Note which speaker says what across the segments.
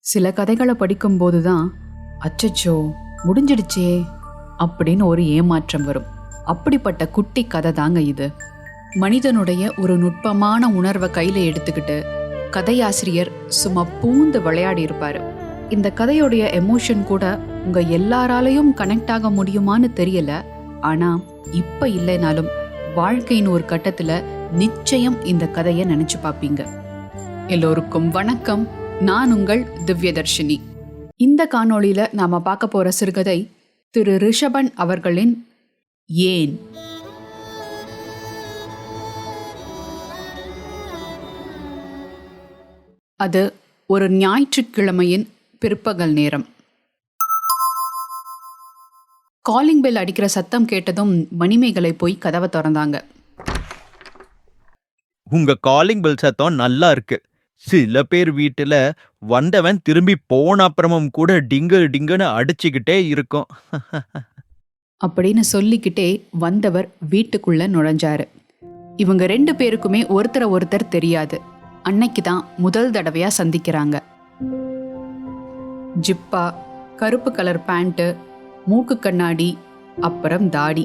Speaker 1: சில கதைகளை படிக்கும்போது தான் அச்சச்சோ முடிஞ்சிடுச்சே அப்படின்னு ஒரு ஏமாற்றம் வரும். அப்படிப்பட்ட குட்டி கதை தாங்க இது. மனிதனுடைய ஒரு நுட்பமான உணர்வை கையில் எடுத்துக்கிட்டு கதையாசிரியர் சும்மா பூந்து விளையாடி இருப்பாரு. இந்த கதையோடைய எமோஷன் கூட உங்க எல்லாராலையும் கனெக்ட் ஆக முடியுமான்னு தெரியல. ஆனா இப்ப இல்லைனாலும் வாழ்க்கையின் ஒரு கட்டத்துல நிச்சயம் இந்த கதையை நினைச்சு பார்ப்பீங்க. எல்லோருக்கும் வணக்கம். நான் உங்கள் திவ்யதர்ஷினி. இந்த காணொளியில நாம பார்க்க போற சிறுகதை திரு ரிஷபன் அவர்களின் ஏன். அது ஒரு ஞாயிற்றுக்கிழமையின் பிற்பகல் நேரம். காலிங் பெல் அடிக்கிற சத்தம் கேட்டதும் மணிமேகலை போய் கதவை திறந்தாங்க.
Speaker 2: உங்க காலிங் பெல் சத்தம் நல்லா இருக்கு. சில பேர் வீட்டுல வந்தவன் திரும்பி போன அப்புறமும் கூட டிங்கு டிங்குன்னு அடிச்சுக்கிட்டே இருக்கும்.
Speaker 1: அப்படின்னு சொல்லிக்கிட்டே வந்தவர் வீட்டுக்குள்ள நுழைஞ்சாரு. இவங்க 2 பேருக்குமே ஒருத்தரை ஒருத்தர் தெரியாது. அன்னைக்கு தான் முதல் தடவையா சந்திக்கிறாங்க. ஜிப்பா, கருப்பு கலர் பேண்ட்டு, மூக்கு கண்ணாடி, அப்புறம் தாடி,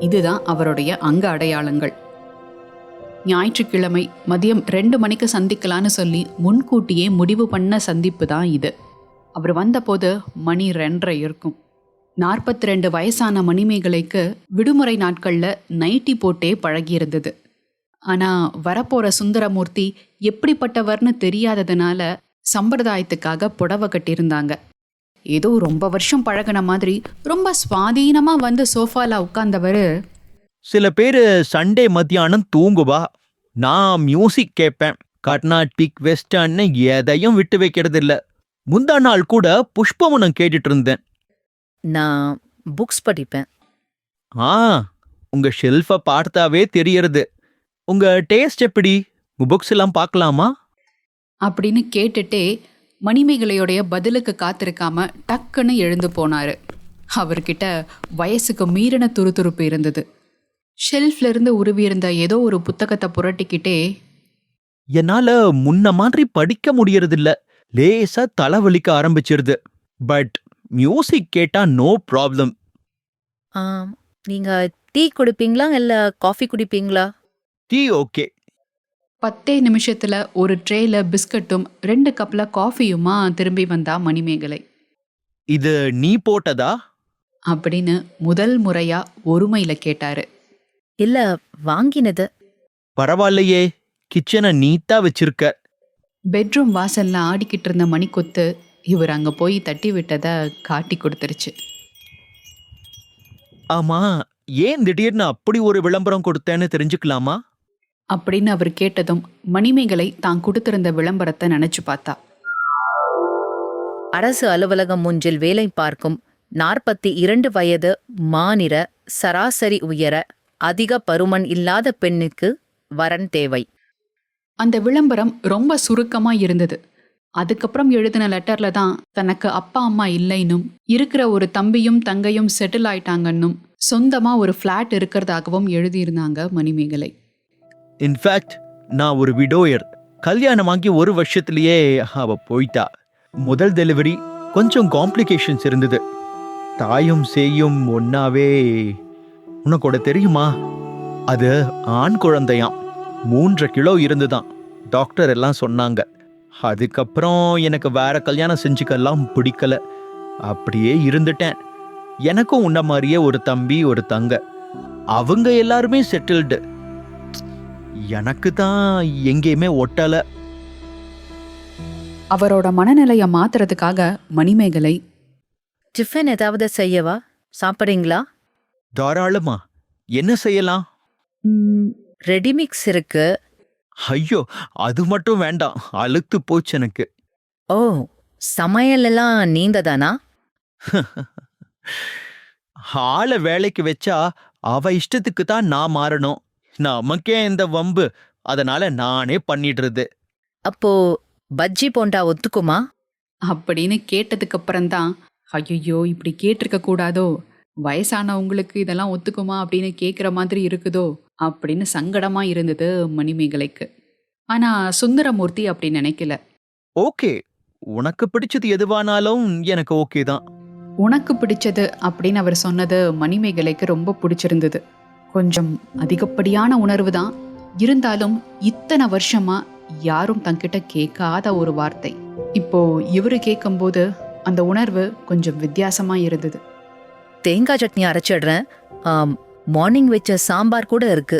Speaker 1: இதுதான் அவருடைய அங்க அடையாளங்கள். ஞாயிற்றுக்கிழமை மதியம் 2 மணிக்கு சந்திக்கலான்னு சொல்லி முன்கூட்டியே முடிவு பண்ண சந்திப்பு தான் இது. அவர் வந்தபோது மணி 2:30 இருக்கும். 42 வயசான மணிமேகலைக்கு விடுமுறை நாட்கள்ல நைட்டி போட்டே பழகியிருந்தது. ஆனா வரப்போற சுந்தரமூர்த்தி எப்படிப்பட்டவர்னு தெரியாததுனால சம்பிரதாயத்துக்காக புடவை கட்டியிருந்தாங்க. ஏதோ ரொம்ப வருஷம் பழகின மாதிரி ரொம்ப சுவாதீனமா வந்து சோஃபால உட்கார்ந்தவர்,
Speaker 2: சில பேரு சண்டே மத்தியானம் தூங்குவா. நான் மியூசிக் கேட்பேன். கர்நாடிக் வெஸ்டர்ன்னு எதையும் விட்டு வைக்கிறது இல்ல. முந்தா நாள் கூட புஷ்பவனம் கேட்டுட்டு இருந்தேன்.
Speaker 3: நான் புக்ஸ் படிப்பேன்.
Speaker 2: உங்க ஷெல்ஃப பார்த்தாவே தெரியறது. உங்க டேஸ்ட் எப்படி? உங்க புக்ஸ் எல்லாம் பார்க்கலாமா
Speaker 1: அப்படின்னு கேட்டுட்டே மணிமேகலையோடைய பதிலுக்கு காத்திருக்காம டக்குன்னு எழுந்து போனாரு. அவர்கிட்ட வயசுக்கு மீறின துருதுருப்பு இருந்தது. ஷெல்ஃப்ல இருந்து உருவியிருந்த ஏதோ ஒரு புத்தகத்தை புரட்டிக்கிட்டே,
Speaker 2: என்னால முன்ன மாதிரி படிக்க முடியறதில்ல. லேசா தலைவலிக்க ஆரம்பிச்சிருது. பட் மியூசிக் கேட்டா நோ ப்ராப்ளம்.
Speaker 3: நீங்க டீ குடிப்பீங்களா இல்ல காஃபி குடிப்பீங்களா?
Speaker 2: Tea okay.
Speaker 1: 10 நிமிஷத்துல ஒரு ட்ரேல பிஸ்கட்டும் 2 கப்ல காஃபியுமா திரும்பி வந்தா மணிமேகலை.
Speaker 2: இது நீ போட்டதா
Speaker 1: அப்படின்னு முதல் முறையா ஒருமையில கேட்டாரு.
Speaker 3: இல்ல, வாங்கினது.
Speaker 2: பரவாயில்லையே, கிச்சனை நீட்டா வச்சிருக்க.
Speaker 1: பெட்ரூம் வாசல்ல ஆடிக்கிட்டு இருந்த மணிக்கொத்து இவர் அங்க போய் தட்டி விட்டதை காட்டி கொடுத்துருச்சு.
Speaker 2: ஆமா, ஏன் திடீர்னு அப்படி ஒரு விளம்பரம் கொடுத்தேன்னு தெரிஞ்சுக்கலாமா
Speaker 1: அப்படின்னு அவர் கேட்டதும் மணிமேகலை தான் கொடுத்திருந்த விளம்பரத்தை நினைச்சு பார்த்தா.
Speaker 3: அரசு அலுவலகம் ஒன்றில் வேலை பார்க்கும் 42 வயது மாநிற சராசரி உயர அதிக பருமன் இல்லாத பெண்ணுக்கு வரன் தேவை.
Speaker 1: அந்த விளம்பரம் ரொம்ப சுருக்கமா இருந்தது. அதுக்கப்புறம் எழுதின லெட்டர்ல தான் தனக்கு அப்பா அம்மா இல்லைன்னும், இருக்கிற ஒரு தம்பியும் தங்கையும் செட்டில் ஆயிட்டாங்கன்னும், சொந்தமா ஒரு ஃபிளாட் இருக்கிறதாகவும் எழுதியிருந்தாங்க மணிமேகலை.
Speaker 2: இன்ஃபேக்ட் நான் ஒரு விடோயர். கல்யாணமாகி 1 வருஷத்திலேயே அவ போயிட்டா. முதல் டெலிவரி கொஞ்சம் காம்ப்ளிகேஷன்ஸ் இருந்தது. தாயும் சேயும் ஒன்னாவே. உனக்கூட தெரியுமா, அது ஆண் குழந்தையாம். 3 கிலோ இருந்துதான். டாக்டர் எல்லாம் சொன்னாங்க. அதுக்கப்புறம் எனக்கு வேற கல்யாணம் செஞ்சுக்கலாம் பிடிக்கல. அப்படியே இருந்துட்டேன். எனக்கும் உன்ன மாதிரியே ஒரு தம்பி ஒரு தங்க. அவங்க எல்லாருமே செட்டில்டு. எனக்கு தான் எங்கேயுமே ஒட்டல.
Speaker 1: அவரோட மனநிலைய மாத்துறதுக்காக மணிமேகலை,
Speaker 3: டிஃபன் ஏதாவது செய்யவா? சாப்பிட்றீங்களா?
Speaker 2: தாராளமா. என்ன செய்யலாம்?
Speaker 3: ரெடிமிக்ஸ் இருக்கு.
Speaker 2: ஐயோ, அது மட்டும் வேண்டாம். அழுத்து போச்சு எனக்கு.
Speaker 3: ஓ, சமையல் எல்லாம் நீங்க தானா?
Speaker 2: ஆளை வேலைக்கு வச்சா அவ இஷ்டத்துக்கு தான் நான் மாறணும். நமக்கே இந்த வம்பு. அதனால நானே பண்ணிடுறது.
Speaker 3: அப்போ பஜ்ஜி போண்டா ஒத்துக்குமா?
Speaker 1: அப்படின்னு கேட்டதுக்கு அப்புறம்தான், ஐயோ இப்படி கேட்டிருக்க கூடாதோ, வயசானவங்களுக்கு இதெல்லாம் ஒத்துக்குமா அப்படின்னு கேட்குற மாதிரி இருக்குதோ அப்படின்னு சங்கடமா இருந்தது மணிமேகலைக்கு. ஆனா சுந்தரமூர்த்தி அப்படி நினைக்கல.
Speaker 2: ஓகே, உனக்கு பிடிச்சது எதுவானாலும் எனக்கு ஓகே தான்.
Speaker 1: உனக்கு பிடிச்சது அப்படின்னு அவர் சொன்னது மணிமேகலைக்கு ரொம்ப பிடிச்சிருந்தது. கொஞ்சம் அதிகப்படியான உணர்வு தான், இருந்தாலும் இத்தனை வருஷமா யாரும் தங்கிட்ட கேட்காத ஒரு வார்த்தை. இப்போ இவரு கேட்கும்போது அந்த உணர்வு கொஞ்சம் வித்தியாசமா இருந்தது.
Speaker 3: தேங்காய் சட்னி அரைச்சிடுறேன். மார்னிங் வச்ச சாம்பார் கூட இருக்கு.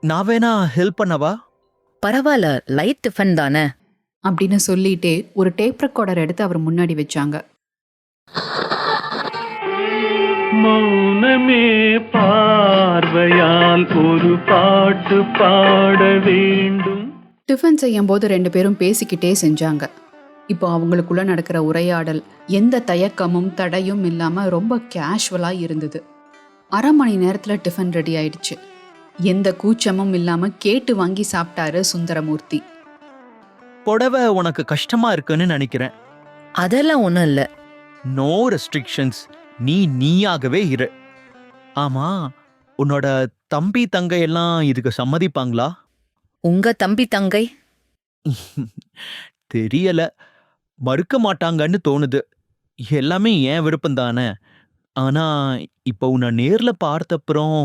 Speaker 2: நான் வேணா ஹெல்ப் பண்ணவா?
Speaker 3: பரவாயில்ல, லைட் டிஃபன் தானே.
Speaker 1: அப்படின்னு சொல்லிட்டே ஒரு டேப் ரெக்கார்டர் எடுத்து அவர் முன்னாடி வச்சாங்க.
Speaker 4: மௌனமே பார்வையால் ஒரு பாட்டு பாட வேண்டும்.
Speaker 1: டிஃபன் செய்யும் போது 2 பேரும் பேசிக்கிட்டே செஞ்சாங்க. இப்போ அவங்களுக்குள்ள நடக்கிற உரையாடல் எந்த தயக்கமும் தடையும் இல்லாம ரொம்ப கேஷுவலா இருந்தது. 1/2 மணி நேரத்துல டிஃபன் ரெடி ஆயிடுச்சு. எந்த கூச்சமும் இல்லாம கேட்டு வாங்கி சாப்பிட்டாரு சுந்தரமூர்த்தி.
Speaker 2: புடவை உனக்கு கஷ்டமா இருக்குன்னு நினைக்கிறேன்.
Speaker 3: அதெல்லாம் ஒண்ணும் இல்ல.
Speaker 2: No restrictions. நீயாகவே இரு. ஆமா, உன்னோட தம்பி தங்கை எல்லாம் இதுக்கு சம்மதிப்பாங்களா?
Speaker 3: உங்க தம்பி தங்கை?
Speaker 2: தெரியல, மறுக்க மாட்டாங்கன்னு தோணுது. எல்லாமே என் விருப்பம் தானே. ஆனா இப்ப உன்னை நேர்ல பார்த்தப்புறம்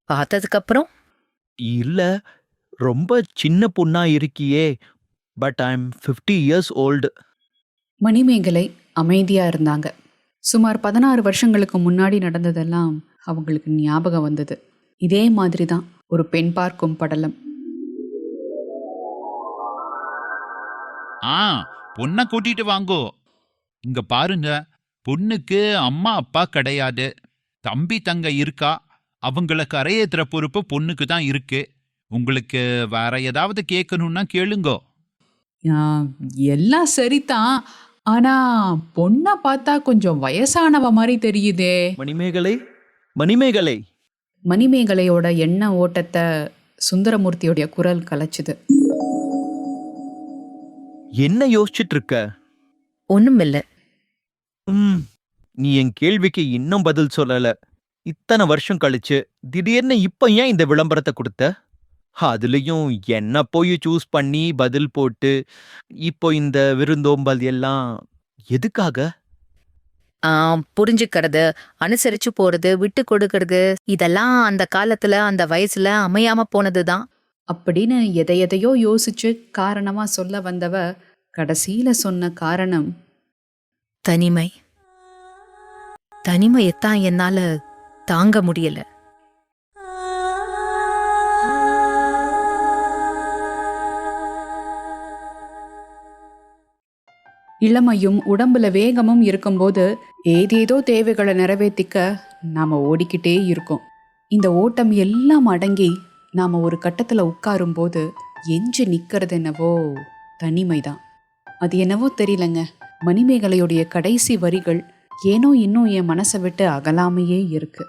Speaker 3: பார்த்ததுக்கு அப்புறம்?
Speaker 2: இல்ல, ரொம்ப சின்ன பொண்ணா இருக்கியே. But I am 50 years old.
Speaker 1: Manimekalai அமைதியா இருந்தாங்க. சுமார் 16 வருஷங்களுக்கு முன்னாடி நடந்ததெல்லாம் அவங்களுக்கு ஞாபகம் வந்தது. இதே மாதிரி தான் ஒரு பெண் பார்க்கும் படலம்.
Speaker 5: பொண்ணை கூட்டிட்டு வாங்கோ. இங்க பாருங்க, பொண்ணுக்கு அம்மா அப்பா கிடையாது, தம்பி தங்க இருக்கா. அவங்கள கரையேத்துற பொறுப்பு பொண்ணுக்கு தான் இருக்கு. உங்களுக்கு வேற ஏதாவது கேட்கணும்னா கேளுங்கோ.
Speaker 1: எல்லாம் சரிதான், ஆனா பொண்ணை பார்த்தா கொஞ்சம் வயசானவ மாதிரி தெரியுதே.
Speaker 2: மணிமேகலை.
Speaker 1: மணிமேகலையோட எண்ண ஓட்டத்தை சுந்தரமூர்த்தியோடைய குரல் கலைச்சுது.
Speaker 2: என்ன யோசிச்சுட்டு இருக்க?
Speaker 3: ஒண்ணுமில்ல.
Speaker 2: நீ என் கேள்விக்கு இன்னும் பதில் சொல்லல. இத்தனை வருஷம் கழிச்சு திடீர்னு இப்ப ஏன் இந்த விளம்பரத்தை கொடுத்த? அதுலயும் என்ன போய் சூஸ் பண்ணி பதில் போட்டு இப்போ இந்த விருந்தோம்பல் எல்லாம் எதுக்காக?
Speaker 3: புரிஞ்சுக்கிறது, அனுசரிச்சு போறது, விட்டு கொடுக்கறது, இதெல்லாம் அந்த காலத்துல அந்த வயசுல அமையாம போனதுதான்
Speaker 1: அப்படின்னு எதையோ யோசிச்சு காரணமா சொல்ல வந்தவ கடைசியில சொன்ன காரணம்
Speaker 3: தனிமை. தனிமையத்தான் என்னால தாங்க முடியல.
Speaker 1: இளமையும் உடம்புல வேகமும் இருக்கும்போது ஏதேதோ தேவைகளை நிறைவேற்றிக்க நாம ஓடிக்கிட்டே இருக்கோம். இந்த ஓட்டம் எல்லாம் அடங்கி நாம ஒரு கட்டத்துல உட்காரும்போது எஞ்சி நிக்கிறது என்னவோ தனிமைதான். அது என்னவோ தெரியலங்க, மணிமேகலையுடைய கடைசி வரிகள் ஏனோ இன்னும் என் மனசை விட்டு அகலாமையே இருக்கு.